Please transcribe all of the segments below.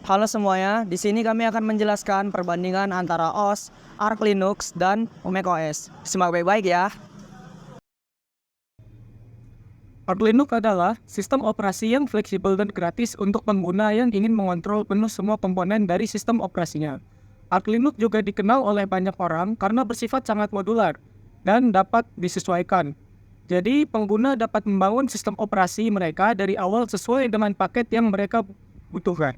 Halo semuanya, di sini kami akan menjelaskan perbandingan antara OS, Arch Linux, dan macOS. Simak baik-baik ya. Arch Linux adalah sistem operasi yang fleksibel dan gratis untuk pengguna yang ingin mengontrol penuh semua komponen dari sistem operasinya. Arch Linux juga dikenal oleh banyak orang karena bersifat sangat modular dan dapat disesuaikan. Jadi, pengguna dapat membangun sistem operasi mereka dari awal sesuai dengan paket yang mereka butuhkan.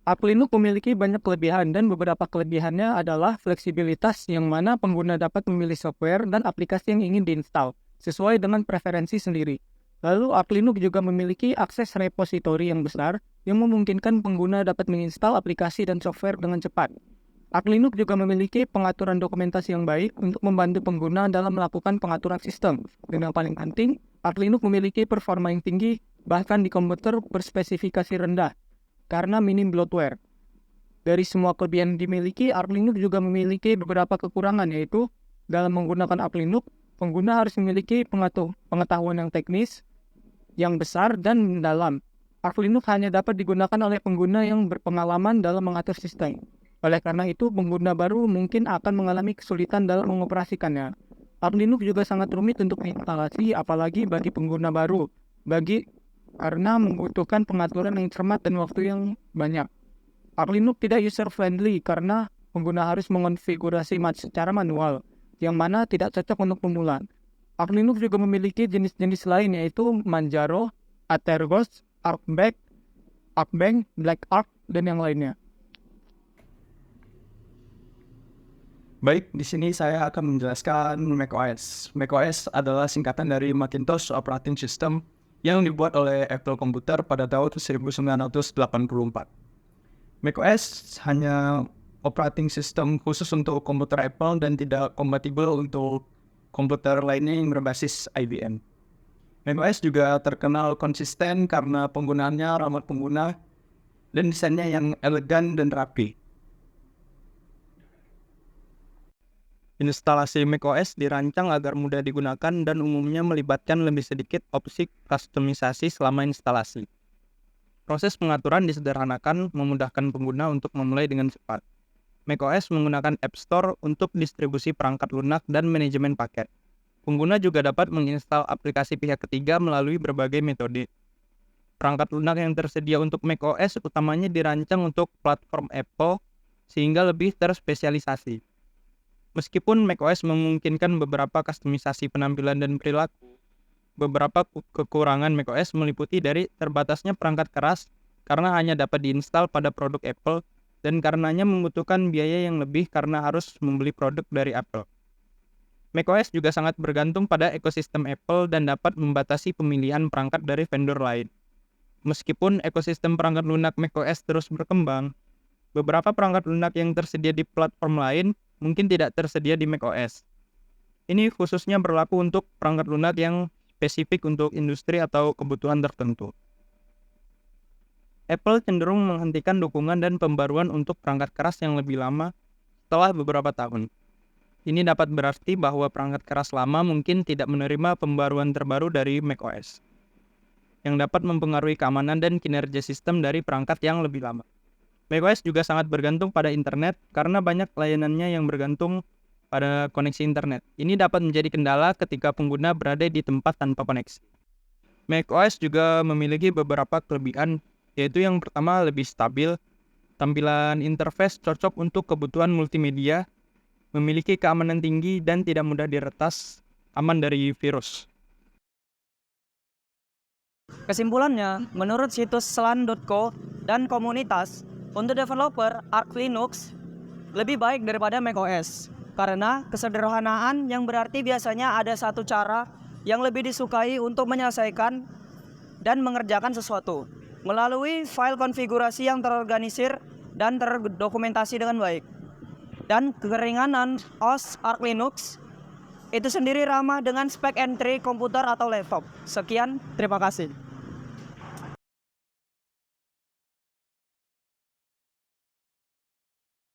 Arch Linux memiliki banyak kelebihan dan beberapa kelebihannya adalah fleksibilitas yang mana pengguna dapat memilih software dan aplikasi yang ingin diinstal sesuai dengan preferensi sendiri. Lalu Arch Linux juga memiliki akses repositori yang besar yang memungkinkan pengguna dapat menginstal aplikasi dan software dengan cepat. Arch Linux juga memiliki pengaturan dokumentasi yang baik untuk membantu pengguna dalam melakukan pengaturan sistem. Dan yang paling penting, Arch Linux memiliki performa yang tinggi bahkan di komputer berspesifikasi rendah karena minim bloatware. Dari semua kelebihan yang dimiliki, Arch Linux juga memiliki beberapa kekurangan, yaitu dalam menggunakan Arch Linux, pengguna harus memiliki pengetahuan yang teknis, yang besar, dan mendalam. Arch Linux hanya dapat digunakan oleh pengguna yang berpengalaman dalam mengatur sistem. Oleh karena itu, pengguna baru mungkin akan mengalami kesulitan dalam mengoperasikannya. Arch Linux juga sangat rumit untuk instalasi, apalagi bagi pengguna baru, karena membutuhkan pengaturan yang cermat dan waktu yang banyak. Arch Linux tidak user-friendly karena pengguna harus mengonfigurasi secara manual, yang mana tidak cocok untuk pemula. Arch Linux juga memiliki jenis-jenis lain, yaitu Manjaro, Atergos, Archbank, Black Arch, dan yang lainnya. Baik, di sini saya akan menjelaskan macOS. macOS adalah singkatan dari Macintosh Operating System yang dibuat oleh Apple Computer pada tahun 1984. macOS hanya operating system khusus untuk komputer Apple dan tidak kompatibel untuk komputer lainnya yang berbasis IBM. macOS juga terkenal konsisten karena penggunaannya ramah pengguna dan desainnya yang elegan dan rapi. Instalasi macOS dirancang agar mudah digunakan dan umumnya melibatkan lebih sedikit opsi kustomisasi selama instalasi. Proses pengaturan disederhanakan, memudahkan pengguna untuk memulai dengan cepat. macOS menggunakan App Store untuk distribusi perangkat lunak dan manajemen paket. Pengguna juga dapat menginstal aplikasi pihak ketiga melalui berbagai metode. Perangkat lunak yang tersedia untuk macOS utamanya dirancang untuk platform Apple sehingga lebih terspesialisasi. Meskipun macOS memungkinkan beberapa kustomisasi penampilan dan perilaku, beberapa kekurangan macOS meliputi dari terbatasnya perangkat keras karena hanya dapat diinstal pada produk Apple dan karenanya membutuhkan biaya yang lebih karena harus membeli produk dari Apple. macOS juga sangat bergantung pada ekosistem Apple dan dapat membatasi pemilihan perangkat dari vendor lain. Meskipun ekosistem perangkat lunak macOS terus berkembang, beberapa perangkat lunak yang tersedia di platform lain mungkin tidak tersedia di macOS. Ini khususnya berlaku untuk perangkat lunak yang spesifik untuk industri atau kebutuhan tertentu. Apple cenderung menghentikan dukungan dan pembaruan untuk perangkat keras yang lebih lama setelah beberapa tahun. Ini dapat berarti bahwa perangkat keras lama mungkin tidak menerima pembaruan terbaru dari macOS, yang dapat mempengaruhi keamanan dan kinerja sistem dari perangkat yang lebih lama. macOS juga sangat bergantung pada internet karena banyak layanannya yang bergantung pada koneksi internet. Ini dapat menjadi kendala ketika pengguna berada di tempat tanpa koneksi. macOS juga memiliki beberapa kelebihan, yaitu yang pertama lebih stabil, tampilan interface cocok untuk kebutuhan multimedia, memiliki keamanan tinggi dan tidak mudah diretas, aman dari virus. Kesimpulannya, menurut situs slan.co dan komunitas, untuk developer, Arch Linux lebih baik daripada macOS karena kesederhanaan yang berarti biasanya ada satu cara yang lebih disukai untuk menyelesaikan dan mengerjakan sesuatu melalui file konfigurasi yang terorganisir dan terdokumentasi dengan baik. Dan keringanan OS Arch Linux itu sendiri ramah dengan spek entry komputer atau laptop. Sekian, terima kasih.